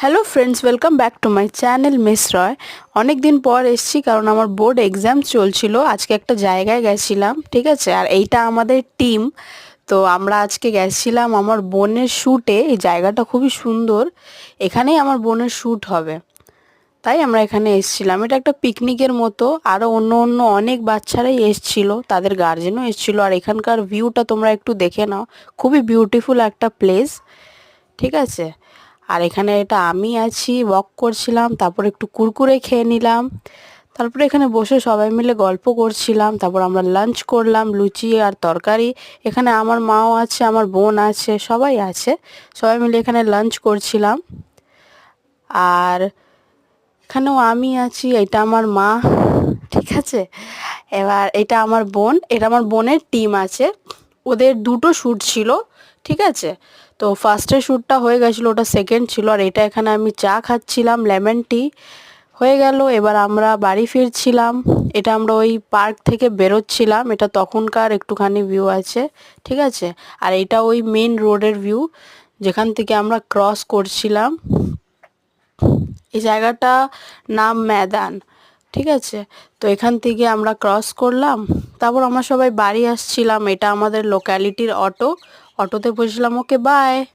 Hello friends, welcome back to my channel Miss Roy. অনেক দিন পর এসেছি কারণ আমার বোর্ড এক্সাম চলছিল। আজকে একটা জায়গায় গেছিলাম, ঠিক আছে। আর এইটা আমাদের টিম। তো আমরা আজকে গেছিলাম আমার বোনের শ্যুটে। এই জায়গাটা খুবই সুন্দর, এখানেই আমার বোনের শ্যুট হবে, তাই আমরা এখানে এসেছিলাম। এটা একটা পিকনিকের মতো, আরও অন্য অন্য অনেক বাচ্চারাই এসছিল, তাদের গার্জেনও এসছিল। আর এখানকার ভিউটা তোমরা একটু দেখে নাও, খুবই বিউটিফুল একটা প্লেস, ঠিক আছে। আর এখানে এটা আমি আছি, ওয়াক করছিলাম, তারপর একটু কুরকুরে খেয়ে নিলাম, তারপরে এখানে বসে সবাই মিলে গল্প করছিলাম। তারপর আমরা লাঞ্চ করলাম, লুচি আর তরকারি। এখানে আমার মাও আছে, আমার বোন আছে, সবাই আছে। সবাই মিলে এখানে লাঞ্চ করছিলাম। আর এখানেও আমি আছি, এটা আমার মা, ঠিক আছে। এবার এটা আমার বোন, এটা আমার বোনের টিম আছে। ওদের দুটো শ্যুট ছিল, ঠিক আছে। তো ফার্স্টের শ্যুটটা হয়ে গেছিলো, ওটা সেকেন্ড ছিল। আর এটা এখানে আমি চা খাচ্ছিলাম, লেমন টি হয়ে গেল। এবার আমরা বাড়ি ফিরছিলাম। এটা আমরা ওই পার্ক থেকে বেরোচ্ছিলাম, এটা তখনকার একটুখানি ভিউ আছে, ঠিক আছে। আর এটা ওই মেন রোডের ভিউ, যেখান থেকে আমরা ক্রস করছিলাম। এই জায়গাটা নাম ময়দান, ঠিক আছে। তো এখান থেকে আমরা ক্রস করলাম, তারপর আমরা সবাই বাড়ি আসছিলাম। এটা আমাদের লোকালিটির অটো, অটোতে বসলাম। ওকে, বাই।